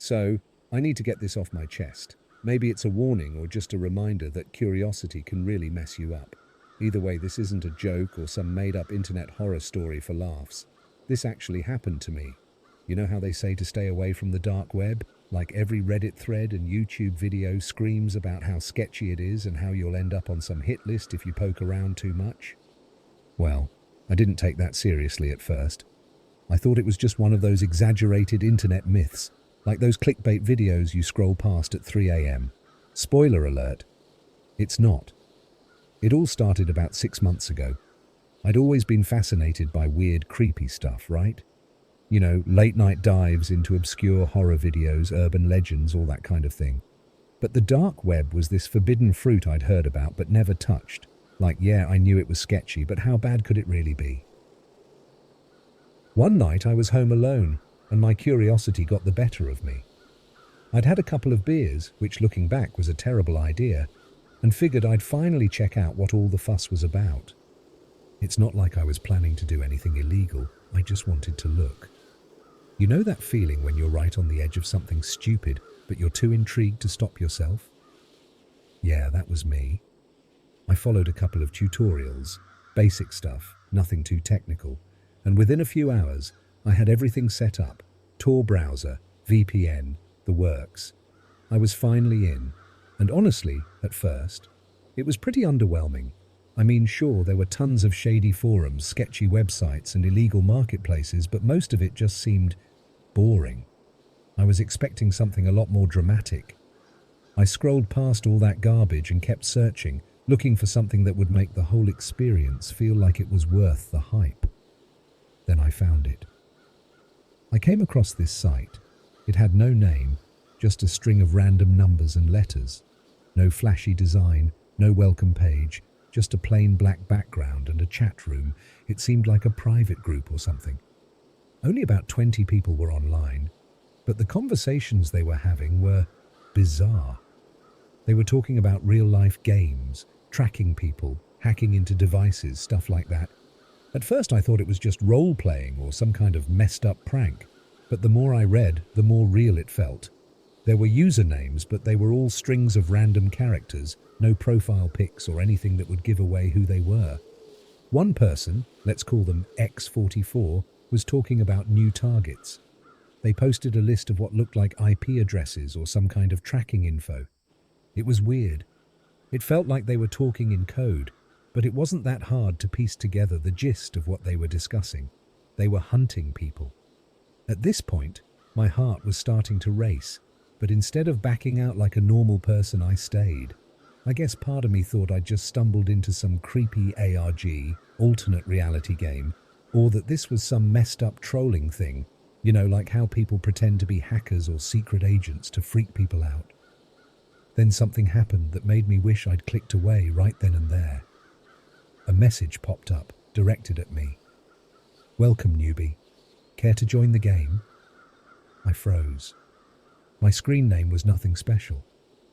So, I need to get this off my chest. Maybe it's a warning or just a reminder that curiosity can really mess you up. Either way, this isn't a joke or some made-up internet horror story for laughs. This actually happened to me. You know how they say to stay away from the dark web? Like every Reddit thread and YouTube video screams about how sketchy it is and how you'll end up on some hit list if you poke around too much? Well, I didn't take that seriously at first. I thought it was just one of those exaggerated internet myths, like those clickbait videos you scroll past at 3 a.m. Spoiler alert, it's not. It all started about 6 months ago. I'd always been fascinated by weird, creepy stuff, right? You know, late-night dives into obscure horror videos, urban legends, all that kind of thing. But the dark web was this forbidden fruit I'd heard about but never touched. Like, yeah, I knew it was sketchy, but how bad could it really be? One night I was home alone, and my curiosity got the better of me. I'd had a couple of beers, which looking back was a terrible idea, and figured I'd finally check out what all the fuss was about. It's not like I was planning to do anything illegal, I just wanted to look. You know that feeling when you're right on the edge of something stupid, but you're too intrigued to stop yourself? Yeah, that was me. I followed a couple of tutorials, basic stuff, nothing too technical, and within a few hours, I had everything set up, Tor browser, VPN, the works. I was finally in, and honestly, at first, it was pretty underwhelming. I mean, sure, there were tons of shady forums, sketchy websites, and illegal marketplaces, but most of it just seemed boring. I was expecting something a lot more dramatic. I scrolled past all that garbage and kept searching, looking for something that would make the whole experience feel like it was worth the hype. Then I found it. I came across this site. It had no name, just a string of random numbers and letters. No flashy design, no welcome page, just a plain black background and a chat room. It seemed like a private group or something. Only about 20 people were online, but the conversations they were having were bizarre. They were talking about real-life games, tracking people, hacking into devices, stuff like that. At first I thought it was just role-playing or some kind of messed-up prank, but the more I read, the more real it felt. There were usernames, but they were all strings of random characters, no profile pics or anything that would give away who they were. One person, let's call them X44, was talking about new targets. They posted a list of what looked like IP addresses or some kind of tracking info. It was weird. It felt like they were talking in code, but it wasn't that hard to piece together the gist of what they were discussing. They were hunting people. At this point, my heart was starting to race, but instead of backing out like a normal person, I stayed. I guess part of me thought I'd just stumbled into some creepy ARG, alternate reality game, or that this was some messed up trolling thing, you know, like how people pretend to be hackers or secret agents to freak people out. Then something happened that made me wish I'd clicked away right then and there. A message popped up, directed at me. "Welcome, newbie. Care to join the game?" I froze. My screen name was nothing special,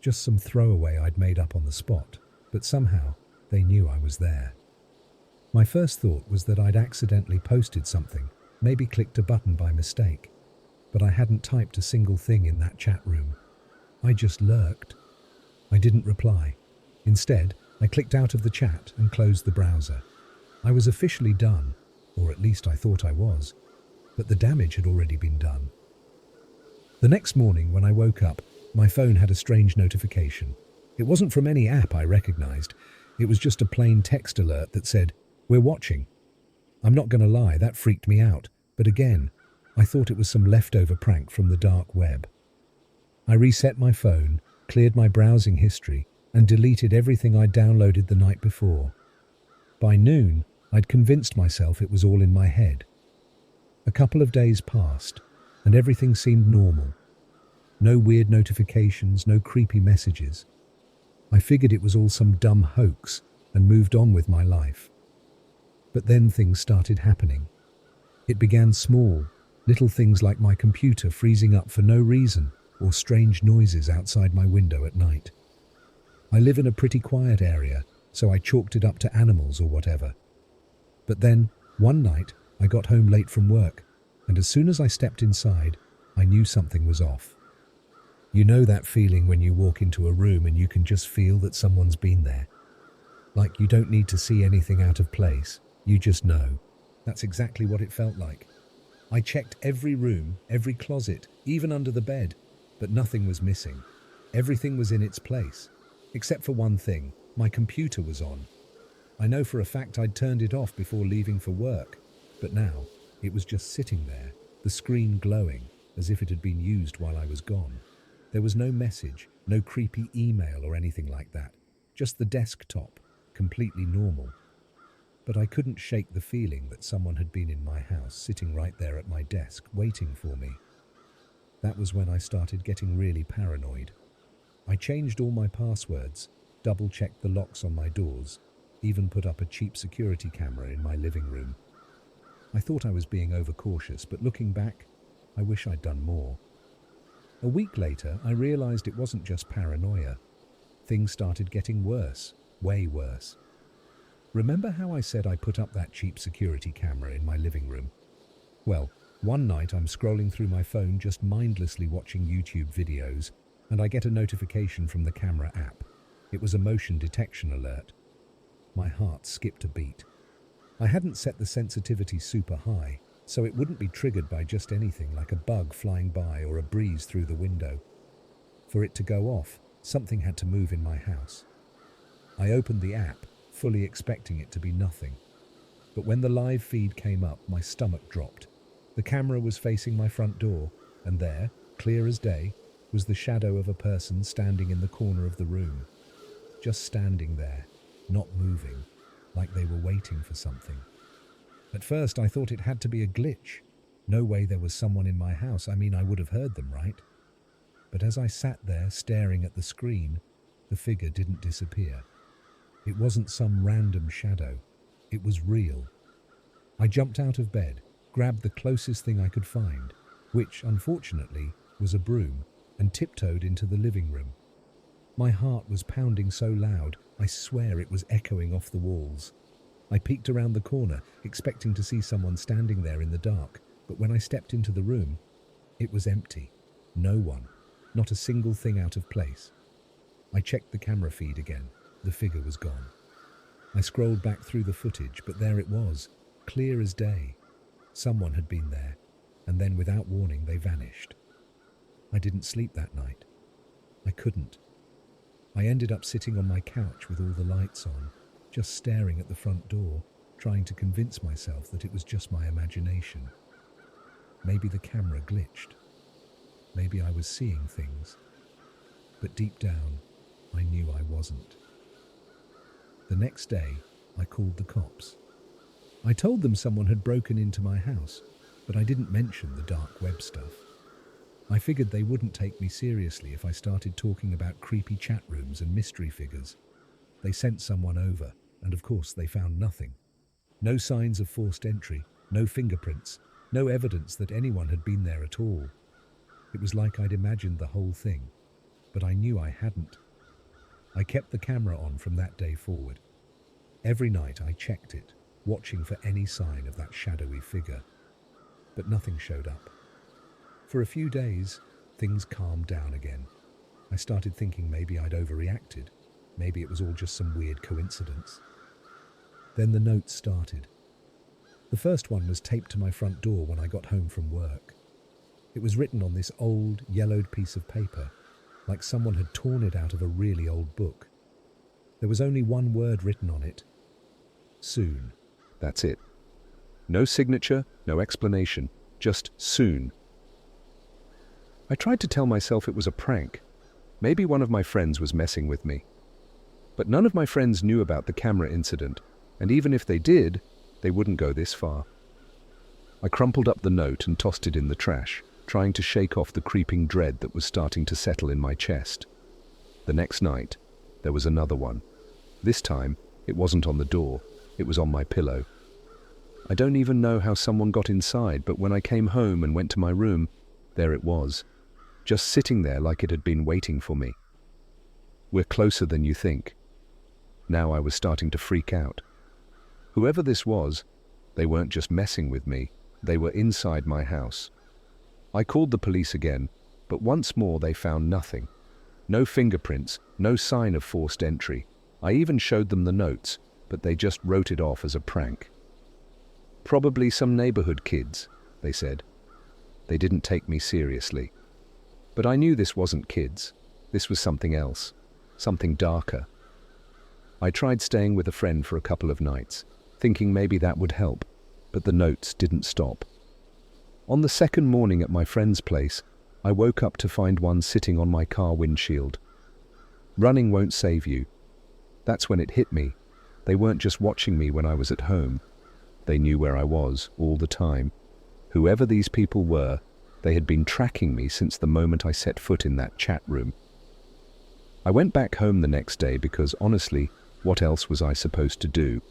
just some throwaway I'd made up on the spot, but somehow they knew I was there. My first thought was that I'd accidentally posted something, maybe clicked a button by mistake, but I hadn't typed a single thing in that chat room. I just lurked. I didn't reply. Instead, I clicked out of the chat and closed the browser. I was officially done, or at least I thought I was, but the damage had already been done. The next morning when I woke up, my phone had a strange notification. It wasn't from any app I recognized. It was just a plain text alert that said, "We're watching." I'm not going to lie, that freaked me out, but again, I thought it was some leftover prank from the dark web. I reset my phone, cleared my browsing history, and deleted everything I'd downloaded the night before. By noon, I'd convinced myself it was all in my head. A couple of days passed, and everything seemed normal. No weird notifications, no creepy messages. I figured it was all some dumb hoax and moved on with my life. But then things started happening. It began small, little things like my computer freezing up for no reason or strange noises outside my window at night. I live in a pretty quiet area, so I chalked it up to animals or whatever. But then, one night, I got home late from work, and as soon as I stepped inside, I knew something was off. You know that feeling when you walk into a room and you can just feel that someone's been there? Like you don't need to see anything out of place, you just know. That's exactly what it felt like. I checked every room, every closet, even under the bed, but nothing was missing. Everything was in its place, except for one thing: my computer was on. I know for a fact I'd turned it off before leaving for work, but now it was just sitting there, the screen glowing, as if it had been used while I was gone. There was no message, no creepy email or anything like that, just the desktop, completely normal. But I couldn't shake the feeling that someone had been in my house, sitting right there at my desk, waiting for me. That was when I started getting really paranoid. I changed all my passwords, double-checked the locks on my doors, even put up a cheap security camera in my living room. I thought I was being overcautious, but looking back, I wish I'd done more. A week later, I realized it wasn't just paranoia. Things started getting worse, way worse. Remember how I said I put up that cheap security camera in my living room? Well, one night I'm scrolling through my phone, just mindlessly watching YouTube videos, and I get a notification from the camera app. It was a motion detection alert. My heart skipped a beat. I hadn't set the sensitivity super high, so it wouldn't be triggered by just anything like a bug flying by or a breeze through the window. For it to go off, something had to move in my house. I opened the app, fully expecting it to be nothing. But when the live feed came up, my stomach dropped. The camera was facing my front door, and there, clear as day, was the shadow of a person standing in the corner of the room. Just standing there, not moving, like they were waiting for something. At first I thought it had to be a glitch. No way there was someone in my house. I mean, I would have heard them, right? But as I sat there staring at the screen, the figure didn't disappear. It wasn't some random shadow. It was real. I jumped out of bed, grabbed the closest thing I could find, which, unfortunately, was a broom, and tiptoed into the living room. My heart was pounding so loud, I swear it was echoing off the walls. I peeked around the corner, expecting to see someone standing there in the dark, but when I stepped into the room, it was empty. No one. Not a single thing out of place. I checked the camera feed again. The figure was gone. I scrolled back through the footage, but there it was, clear as day. Someone had been there, and then without warning they vanished. I didn't sleep that night. I couldn't. I ended up sitting on my couch with all the lights on, just staring at the front door, trying to convince myself that it was just my imagination. Maybe the camera glitched. Maybe I was seeing things. But deep down, I knew I wasn't. The next day, I called the cops. I told them someone had broken into my house, but I didn't mention the dark web stuff. I figured they wouldn't take me seriously if I started talking about creepy chat rooms and mystery figures. They sent someone over, and of course they found nothing. No signs of forced entry, no fingerprints, no evidence that anyone had been there at all. It was like I'd imagined the whole thing, but I knew I hadn't. I kept the camera on from that day forward. Every night I checked it, watching for any sign of that shadowy figure. But nothing showed up. For a few days, things calmed down again. I started thinking maybe I'd overreacted. Maybe it was all just some weird coincidence. Then the notes started. The first one was taped to my front door when I got home from work. It was written on this old, yellowed piece of paper, like someone had torn it out of a really old book. There was only one word written on it: soon. That's it. No signature, no explanation, just soon. I tried to tell myself it was a prank. Maybe one of my friends was messing with me. But none of my friends knew about the camera incident, and even if they did, they wouldn't go this far. I crumpled up the note and tossed it in the trash, trying to shake off the creeping dread that was starting to settle in my chest. The next night, there was another one. This time, it wasn't on the door, it was on my pillow. I don't even know how someone got inside, but when I came home and went to my room, there it was, just sitting there like it had been waiting for me. We're closer than you think. Now I was starting to freak out. Whoever this was, they weren't just messing with me, they were inside my house. I called the police again, But once more they found nothing. No fingerprints, no sign of forced entry. I even showed them the notes, but they just wrote it off as a prank. "Probably some neighborhood kids," they said. They didn't take me seriously. But I knew this wasn't kids. This was something else, something darker. I tried staying with a friend for a couple of nights, thinking maybe that would help, but the notes didn't stop. On the second morning at my friend's place, I woke up to find one sitting on my car windshield. Running won't save you. That's when it hit me. They weren't just watching me when I was at home. They knew where I was all the time. Whoever these people were, they had been tracking me since the moment I set foot in that chat room. I went back home the next day because, honestly, what else was I supposed to do?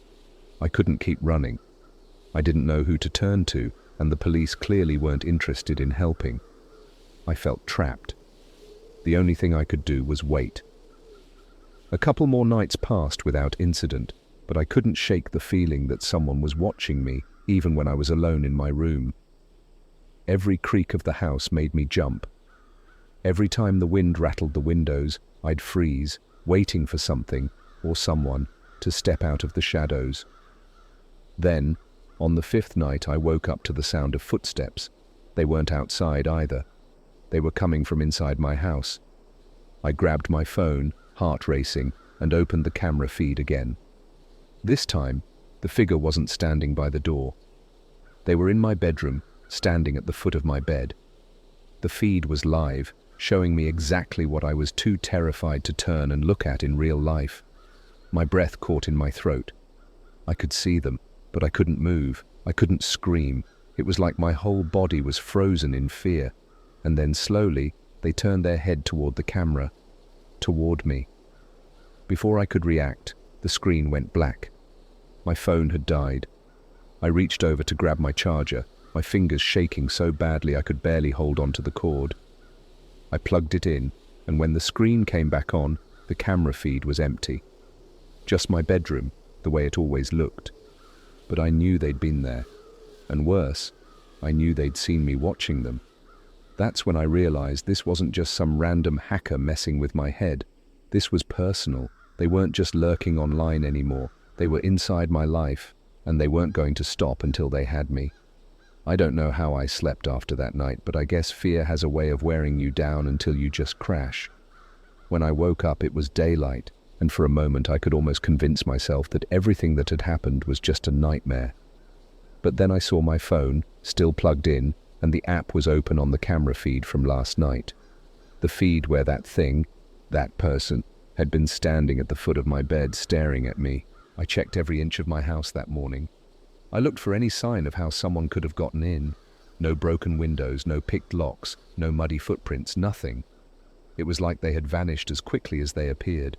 I couldn't keep running. I didn't know who to turn to, and the police clearly weren't interested in helping. I felt trapped. The only thing I could do was wait. A couple more nights passed without incident, but I couldn't shake the feeling that someone was watching me, even when I was alone in my room. Every creak of the house made me jump. Every time the wind rattled the windows, I'd freeze, waiting for something, or someone, to step out of the shadows. Then, on the fifth night, I woke up to the sound of footsteps. They weren't outside either. They were coming from inside my house. I grabbed my phone, heart racing, and opened the camera feed again. This time, the figure wasn't standing by the door. They were in my bedroom, standing at the foot of my bed. The feed was live, showing me exactly what I was too terrified to turn and look at in real life. My breath caught in my throat. I could see them, but I couldn't move. I couldn't scream. It was like my whole body was frozen in fear. And then slowly, they turned their head toward the camera, toward me. Before I could react, the screen went black. My phone had died. I reached over to grab my charger, my fingers shaking so badly I could barely hold onto the cord. I plugged it in, and when the screen came back on, the camera feed was empty. Just my bedroom, the way it always looked. But I knew they'd been there. And worse, I knew they'd seen me watching them. That's when I realized this wasn't just some random hacker messing with my head. This was personal. They weren't just lurking online anymore. They were inside my life, and they weren't going to stop until they had me. I don't know how I slept after that night, but I guess fear has a way of wearing you down until you just crash. When I woke up, it was daylight, and for a moment I could almost convince myself that everything that had happened was just a nightmare. But then I saw my phone, still plugged in, and the app was open on the camera feed from last night. The feed where that thing, that person, had been standing at the foot of my bed staring at me. I checked every inch of my house that morning. I looked for any sign of how someone could have gotten in. No broken windows, no picked locks, no muddy footprints, nothing. It was like they had vanished as quickly as they appeared.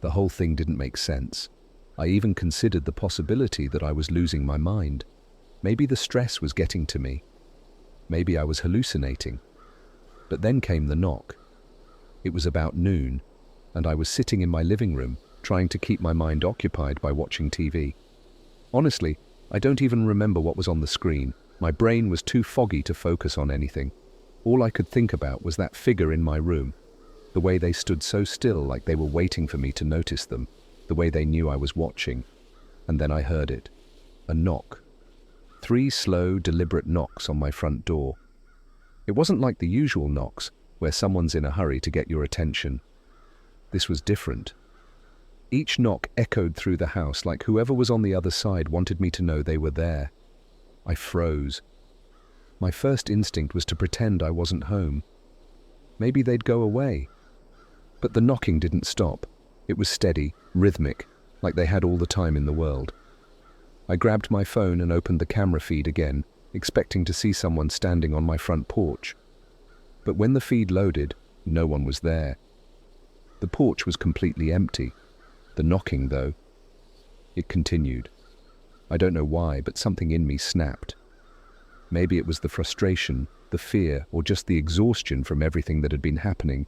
The whole thing didn't make sense. I even considered the possibility that I was losing my mind. Maybe the stress was getting to me. Maybe I was hallucinating. But then came the knock. It was about noon, and I was sitting in my living room, trying to keep my mind occupied by watching TV. Honestly, I don't even remember what was on the screen. My brain was too foggy to focus on anything. All I could think about was that figure in my room, the way they stood so still like they were waiting for me to notice them, the way they knew I was watching. And then I heard it. A knock. 3 slow, deliberate knocks on my front door. It wasn't like the usual knocks, where someone's in a hurry to get your attention. This was different. Each knock echoed through the house like whoever was on the other side wanted me to know they were there. I froze. My first instinct was to pretend I wasn't home. Maybe they'd go away. But the knocking didn't stop. It was steady, rhythmic, like they had all the time in the world. I grabbed my phone and opened the camera feed again, expecting to see someone standing on my front porch. But when the feed loaded, no one was there. The porch was completely empty. The knocking, though, it continued. I don't know why, but something in me snapped. Maybe it was the frustration, the fear, or just the exhaustion from everything that had been happening.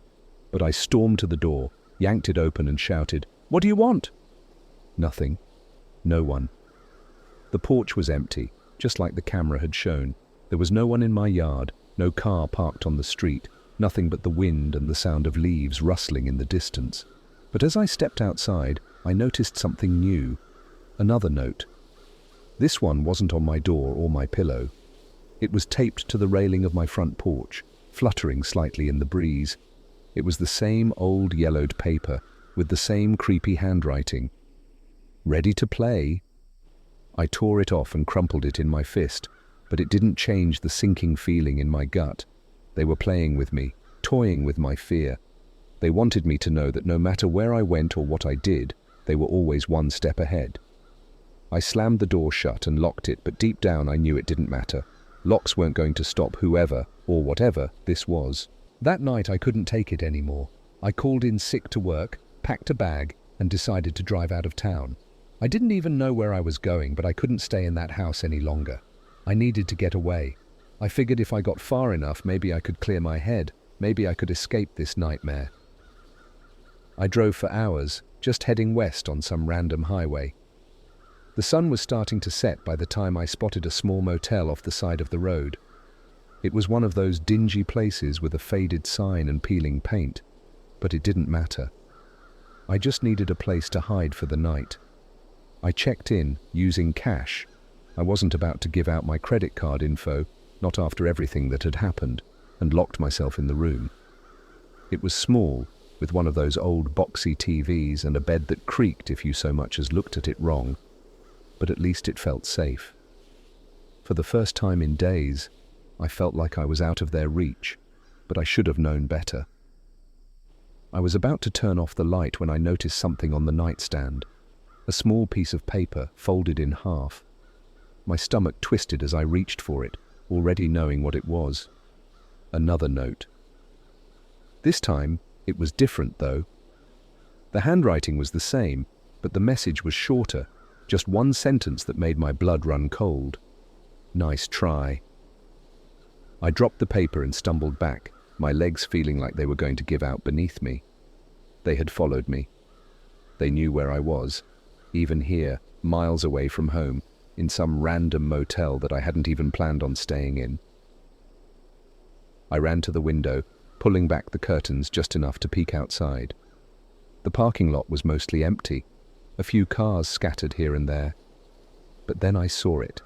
But I stormed to the door, yanked it open and shouted, "What do you want?" Nothing. No one. The porch was empty, just like the camera had shown. There was no one in my yard, no car parked on the street, nothing but the wind and the sound of leaves rustling in the distance. But as I stepped outside, I noticed something new. Another note. This one wasn't on my door or my pillow. It was taped to the railing of my front porch, fluttering slightly in the breeze. It was the same old yellowed paper, with the same creepy handwriting. Ready to play? I tore it off and crumpled it in my fist, but it didn't change the sinking feeling in my gut. They were playing with me, toying with my fear. They wanted me to know that no matter where I went or what I did, they were always one step ahead. I slammed the door shut and locked it, but deep down I knew it didn't matter. Locks weren't going to stop whoever, or whatever, this was. That night I couldn't take it anymore. I called in sick to work, packed a bag, and decided to drive out of town. I didn't even know where I was going, but I couldn't stay in that house any longer. I needed to get away. I figured if I got far enough, maybe I could clear my head. Maybe I could escape this nightmare. I drove for hours, just heading west on some random highway. The sun was starting to set by the time I spotted a small motel off the side of the road. It was one of those dingy places with a faded sign and peeling paint, but it didn't matter. I just needed a place to hide for the night. I checked in, using cash. I wasn't about to give out my credit card info, not after everything that had happened, and locked myself in the room. It was small, with one of those old boxy TVs and a bed that creaked if you so much as looked at it wrong, but at least it felt safe. For the first time in days, I felt like I was out of their reach, but I should have known better. I was about to turn off the light when I noticed something on the nightstand, a small piece of paper folded in half. My stomach twisted as I reached for it, already knowing what it was. Another note. This time, it was different though. The handwriting was the same, but the message was shorter, just one sentence that made my blood run cold. Nice try. I dropped the paper and stumbled back, my legs feeling like they were going to give out beneath me. They had followed me. They knew where I was, even here, miles away from home, in some random motel that I hadn't even planned on staying in. I ran to the window, pulling back the curtains just enough to peek outside. The parking lot was mostly empty, a few cars scattered here and there. But then I saw it.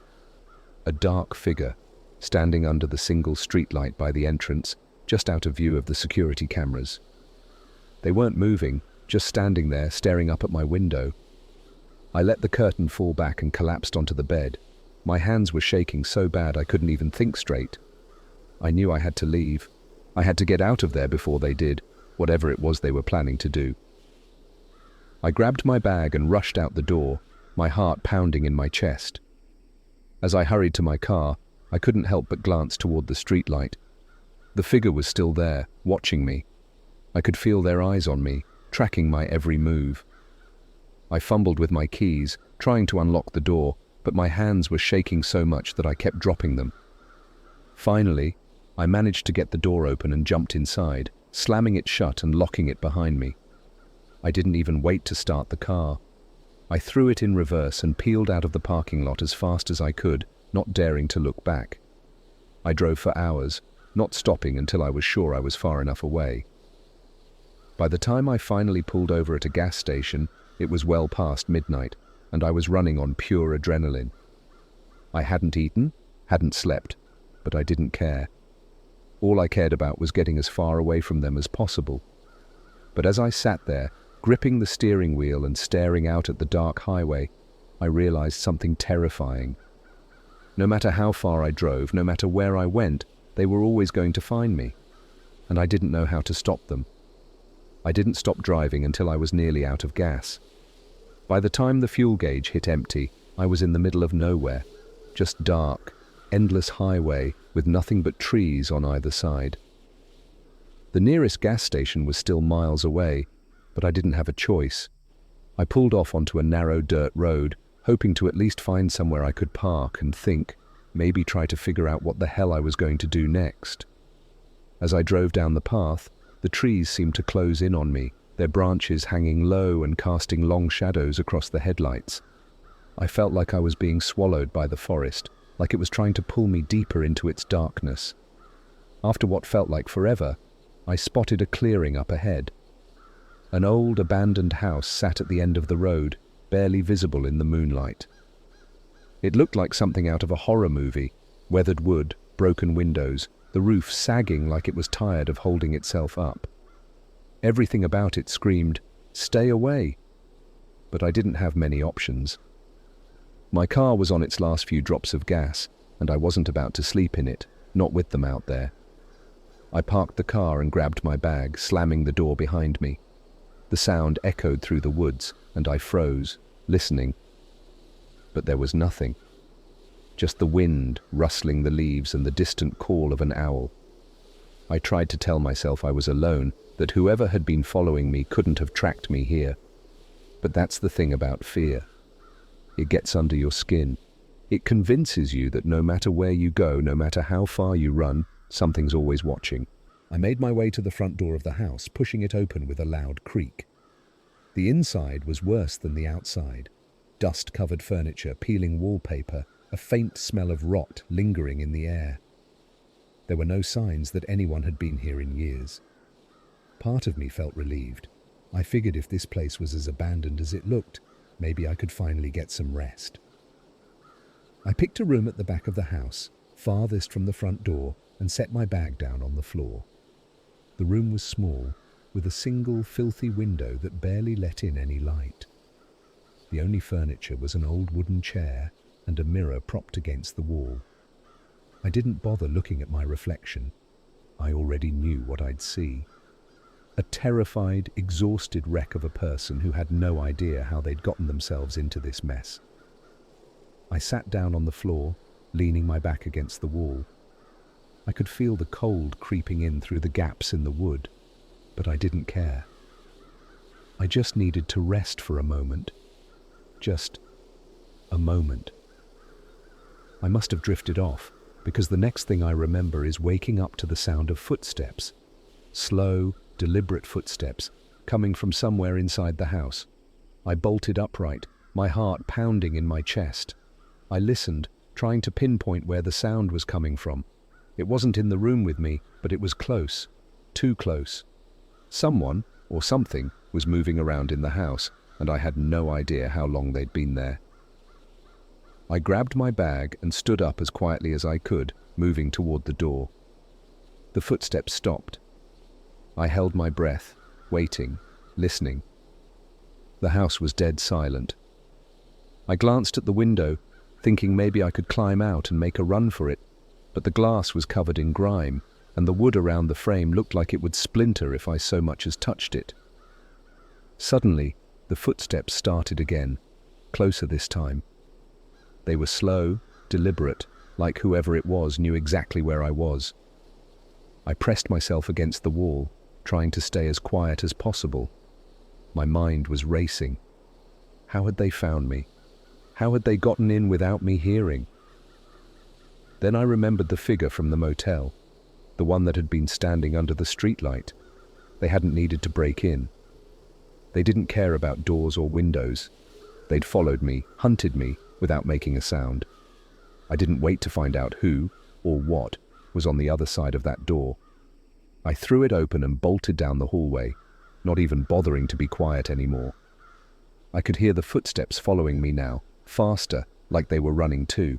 A dark figure, standing under the single streetlight by the entrance, just out of view of the security cameras. They weren't moving, just standing there, staring up at my window. I let the curtain fall back and collapsed onto the bed. My hands were shaking so bad I couldn't even think straight. I knew I had to leave. I had to get out of there before they did, whatever it was they were planning to do. I grabbed my bag and rushed out the door, my heart pounding in my chest. As I hurried to my car, I couldn't help but glance toward the streetlight. The figure was still there, watching me. I could feel their eyes on me, tracking my every move. I fumbled with my keys, trying to unlock the door, but my hands were shaking so much that I kept dropping them. Finally, I managed to get the door open and jumped inside, slamming it shut and locking it behind me. I didn't even wait to start the car. I threw it in reverse and peeled out of the parking lot as fast as I could, not daring to look back. I drove for hours, not stopping until I was sure I was far enough away. By the time I finally pulled over at a gas station, it was well past midnight, and I was running on pure adrenaline. I hadn't eaten, hadn't slept, but I didn't care. All I cared about was getting as far away from them as possible. But as I sat there, gripping the steering wheel and staring out at the dark highway, I realized something terrifying. No matter how far I drove, no matter where I went, they were always going to find me, and I didn't know how to stop them. I didn't stop driving until I was nearly out of gas. By the time the fuel gauge hit empty, I was in the middle of nowhere, just dark, endless highway with nothing but trees on either side. The nearest gas station was still miles away, but I didn't have a choice. I pulled off onto a narrow dirt road, hoping to at least find somewhere I could park and think, maybe try to figure out what the hell I was going to do next. As I drove down the path, the trees seemed to close in on me, their branches hanging low and casting long shadows across the headlights. I felt like I was being swallowed by the forest, like it was trying to pull me deeper into its darkness. After what felt like forever, I spotted a clearing up ahead. An old abandoned house sat at the end of the road, barely visible in the moonlight. It looked like something out of a horror movie: weathered wood, broken windows, the roof sagging like it was tired of holding itself up. Everything about it screamed, "Stay away!" But I didn't have many options. My car was on its last few drops of gas, and I wasn't about to sleep in it, not with them out there. I parked the car and grabbed my bag, slamming the door behind me. The sound echoed through the woods, and I froze, listening. But there was nothing. Just the wind rustling the leaves and the distant call of an owl. I tried to tell myself I was alone, that whoever had been following me couldn't have tracked me here. But that's the thing about fear. It gets under your skin. It convinces you that no matter where you go, no matter how far you run, something's always watching. I made my way to the front door of the house, pushing it open with a loud creak. The inside was worse than the outside. Dust-covered furniture, peeling wallpaper, a faint smell of rot lingering in the air. There were no signs that anyone had been here in years. Part of me felt relieved. I figured if this place was as abandoned as it looked, maybe I could finally get some rest. I picked a room at the back of the house, farthest from the front door, and set my bag down on the floor. The room was small, with a single filthy window that barely let in any light. The only furniture was an old wooden chair and a mirror propped against the wall. I didn't bother looking at my reflection. I already knew what I'd see. A terrified, exhausted wreck of a person who had no idea how they'd gotten themselves into this mess. I sat down on the floor, leaning my back against the wall. I could feel the cold creeping in through the gaps in the wood, but I didn't care. I just needed to rest for a moment. Just a moment. I must have drifted off, because the next thing I remember is waking up to the sound of footsteps. Slow, deliberate footsteps, coming from somewhere inside the house. I bolted upright, my heart pounding in my chest. I listened, trying to pinpoint where the sound was coming from. It wasn't in the room with me, but it was close. Too close. Someone, or something, was moving around in the house, and I had no idea how long they'd been there. I grabbed my bag and stood up as quietly as I could, moving toward the door. The footsteps stopped. I held my breath, waiting, listening. The house was dead silent. I glanced at the window, thinking maybe I could climb out and make a run for it, but the glass was covered in grime, and the wood around the frame looked like it would splinter if I so much as touched it. Suddenly, the footsteps started again, closer this time. They were slow, deliberate, like whoever it was knew exactly where I was. I pressed myself against the wall, trying to stay as quiet as possible. My mind was racing. How had they found me? How had they gotten in without me hearing? Then I remembered the figure from the motel, the one that had been standing under the streetlight. They hadn't needed to break in. They didn't care about doors or windows. They'd followed me, hunted me, without making a sound. I didn't wait to find out who, or what, was on the other side of that door. I threw it open and bolted down the hallway, not even bothering to be quiet anymore. I could hear the footsteps following me now, faster, like they were running too.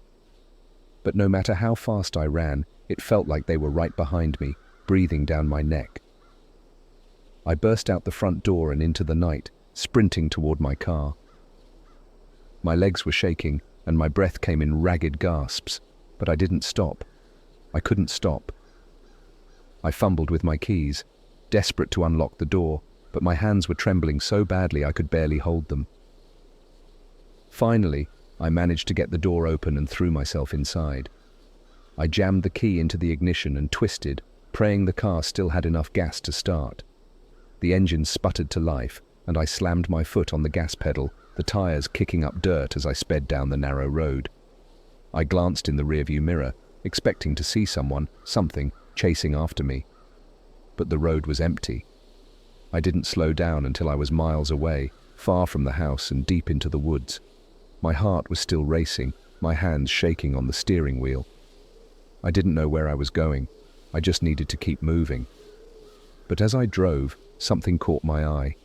But no matter how fast I ran, it felt like they were right behind me, breathing down my neck. I burst out the front door and into the night, sprinting toward my car. My legs were shaking, and my breath came in ragged gasps, but I didn't stop. I couldn't stop. I fumbled with my keys, desperate to unlock the door, but my hands were trembling so badly I could barely hold them. Finally, I managed to get the door open and threw myself inside. I jammed the key into the ignition and twisted, praying the car still had enough gas to start. The engine sputtered to life, and I slammed my foot on the gas pedal, the tires kicking up dirt as I sped down the narrow road. I glanced in the rearview mirror, expecting to see someone, something, chasing after me. But the road was empty. I didn't slow down until I was miles away, far from the house and deep into the woods. My heart was still racing, my hands shaking on the steering wheel. I didn't know where I was going. I just needed to keep moving. But as I drove, something caught my eye.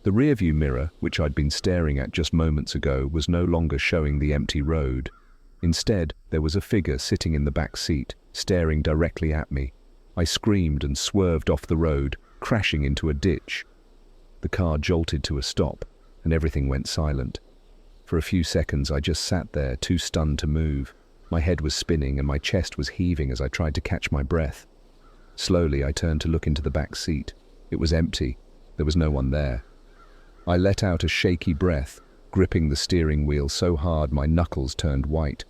The rearview mirror, which I'd been staring at just moments ago, was no longer showing the empty road. Instead, there was a figure sitting in the back seat, staring directly at me. I screamed and swerved off the road, crashing into a ditch. The car jolted to a stop, and everything went silent. For a few seconds, I just sat there, too stunned to move. My head was spinning and my chest was heaving as I tried to catch my breath. Slowly, I turned to look into the back seat. It was empty. There was no one there. I let out a shaky breath, gripping the steering wheel so hard my knuckles turned white.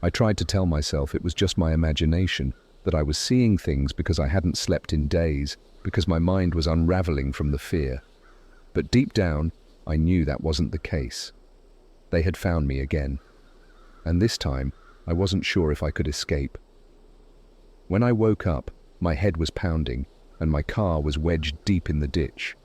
I tried to tell myself it was just my imagination, that I was seeing things because I hadn't slept in days, because my mind was unraveling from the fear. But deep down, I knew that wasn't the case. They had found me again. And this time, I wasn't sure if I could escape. When I woke up, my head was pounding, and my car was wedged deep in the ditch.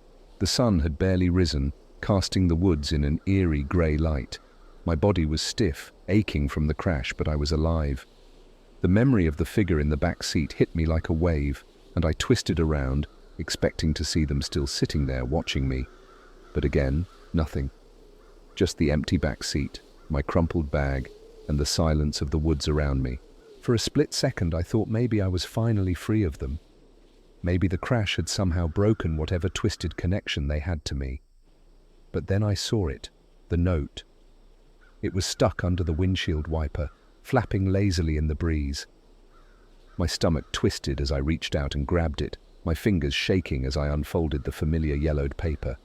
The sun had barely risen, casting the woods in an eerie grey light. My body was stiff, aching from the crash, but I was alive. The memory of the figure in the back seat hit me like a wave, and I twisted around, expecting to see them still sitting there watching me. But again, nothing. Just the empty back seat, my crumpled bag, and the silence of the woods around me. For a split second, I thought maybe I was finally free of them. Maybe the crash had somehow broken whatever twisted connection they had to me. But then I saw it, the note. It was stuck under the windshield wiper, flapping lazily in the breeze. My stomach twisted as I reached out and grabbed it, my fingers shaking as I unfolded the familiar yellowed paper.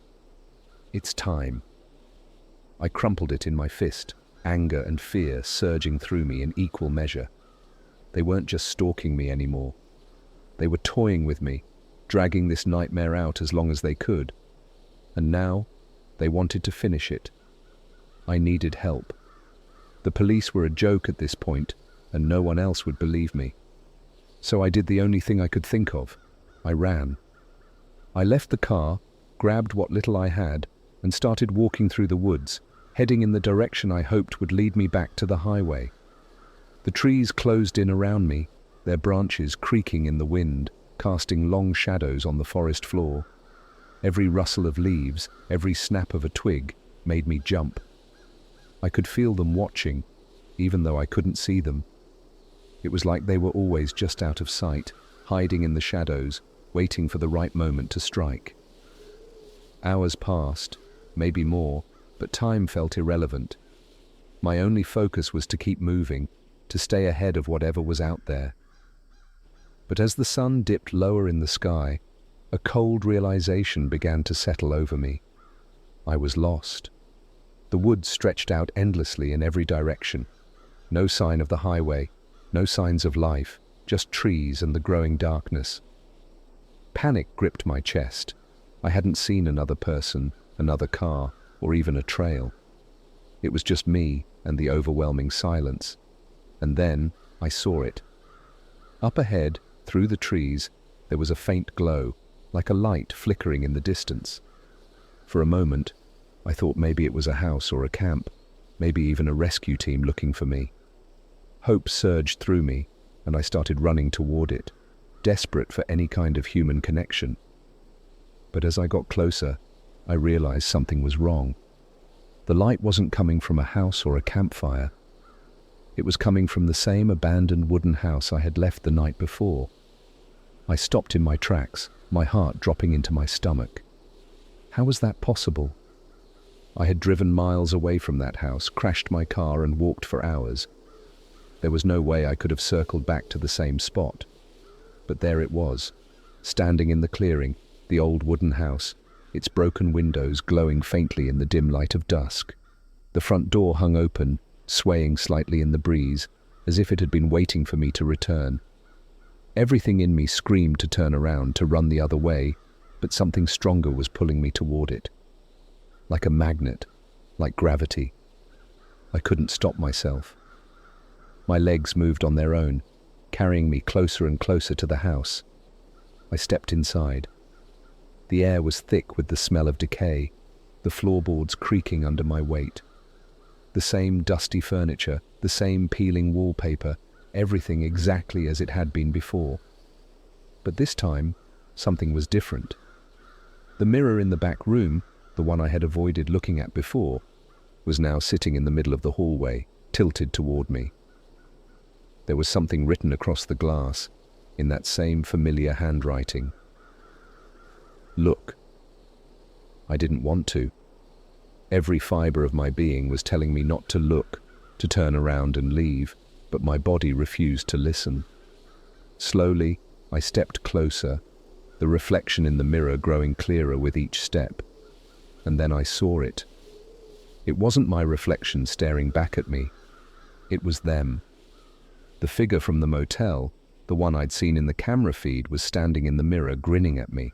It's time. I crumpled it in my fist, anger and fear surging through me in equal measure. They weren't just stalking me anymore. They were toying with me, dragging this nightmare out as long as they could. And now, they wanted to finish it. I needed help. The police were a joke at this point, and no one else would believe me. So I did the only thing I could think of. I ran. I left the car, grabbed what little I had, and started walking through the woods, heading in the direction I hoped would lead me back to the highway. The trees closed in around me, their branches creaking in the wind, casting long shadows on the forest floor. Every rustle of leaves, every snap of a twig, made me jump. I could feel them watching, even though I couldn't see them. It was like they were always just out of sight, hiding in the shadows, waiting for the right moment to strike. Hours passed, maybe more, but time felt irrelevant. My only focus was to keep moving, to stay ahead of whatever was out there. But as the sun dipped lower in the sky, a cold realization began to settle over me. I was lost. The woods stretched out endlessly in every direction. No sign of the highway, no signs of life, just trees and the growing darkness. Panic gripped my chest. I hadn't seen another person, another car, or even a trail. It was just me and the overwhelming silence. And then I saw it. Up ahead, through the trees, there was a faint glow, like a light flickering in the distance. For a moment, I thought maybe it was a house or a camp, maybe even a rescue team looking for me. Hope surged through me, and I started running toward it, desperate for any kind of human connection. But as I got closer, I realized something was wrong. The light wasn't coming from a house or a campfire. It was coming from the same abandoned wooden house I had left the night before. I stopped in my tracks, my heart dropping into my stomach. How was that possible? I had driven miles away from that house, crashed my car and walked for hours. There was no way I could have circled back to the same spot. But there it was, standing in the clearing, the old wooden house, its broken windows glowing faintly in the dim light of dusk. The front door hung open, swaying slightly in the breeze, as if it had been waiting for me to return. Everything in me screamed to turn around, to run the other way, but something stronger was pulling me toward it. Like a magnet, like gravity. I couldn't stop myself. My legs moved on their own, carrying me closer and closer to the house. I stepped inside. The air was thick with the smell of decay, the floorboards creaking under my weight. The same dusty furniture, the same peeling wallpaper, everything exactly as it had been before. But this time, something was different. The mirror in the back room, the one I had avoided looking at before, was now sitting in the middle of the hallway, tilted toward me. There was something written across the glass, in that same familiar handwriting. Look. I didn't want to. Every fiber of my being was telling me not to look, to turn around and leave, but my body refused to listen. Slowly, I stepped closer, the reflection in the mirror growing clearer with each step. And then I saw it. It wasn't my reflection staring back at me. It was them. The figure from the motel, the one I'd seen in the camera feed, was standing in the mirror grinning at me.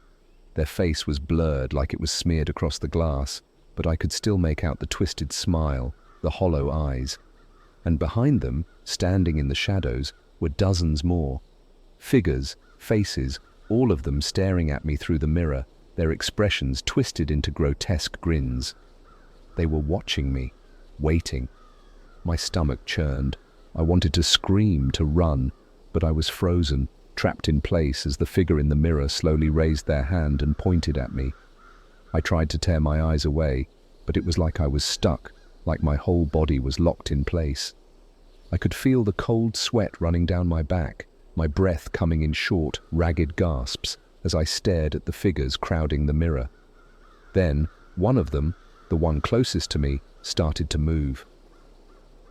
Their face was blurred like it was smeared across the glass, but I could still make out the twisted smile, the hollow eyes. And behind them, standing in the shadows, were dozens more. Figures, faces, all of them staring at me through the mirror, their expressions twisted into grotesque grins. They were watching me, waiting. My stomach churned. I wanted to scream, to run, but I was frozen, trapped in place as the figure in the mirror slowly raised their hand and pointed at me. I tried to tear my eyes away, but it was like I was stuck, like my whole body was locked in place. I could feel the cold sweat running down my back, my breath coming in short, ragged gasps as I stared at the figures crowding the mirror. Then, one of them, the one closest to me, started to move.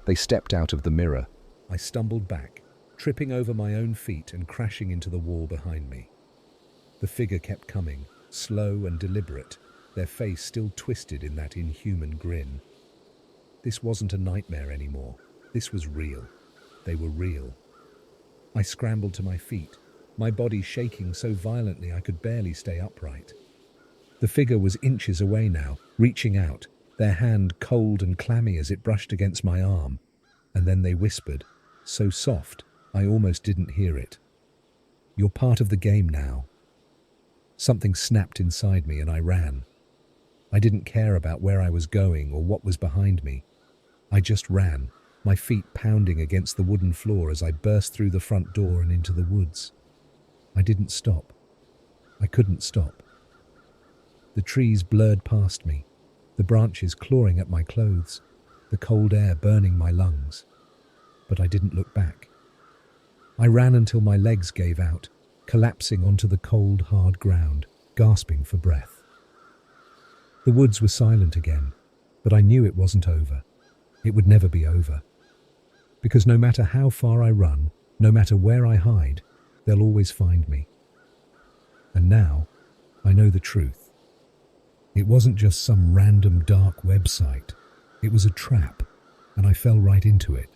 They stepped out of the mirror. I stumbled back, tripping over my own feet and crashing into the wall behind me. The figure kept coming, slow and deliberate, their face still twisted in that inhuman grin. This wasn't a nightmare anymore. This was real. They were real. I scrambled to my feet, my body shaking so violently I could barely stay upright. The figure was inches away now, reaching out, their hand cold and clammy as it brushed against my arm. And then they whispered, so soft, I almost didn't hear it. You're part of the game now. Something snapped inside me and I ran. I didn't care about where I was going or what was behind me. I just ran, my feet pounding against the wooden floor as I burst through the front door and into the woods. I didn't stop. I couldn't stop. The trees blurred past me, the branches clawing at my clothes, the cold air burning my lungs. But I didn't look back. I ran until my legs gave out, collapsing onto the cold, hard ground, gasping for breath. The woods were silent again, but I knew it wasn't over. It would never be over. Because no matter how far I run, no matter where I hide, they'll always find me. And now, I know the truth. It wasn't just some random dark website. It was a trap, and I fell right into it.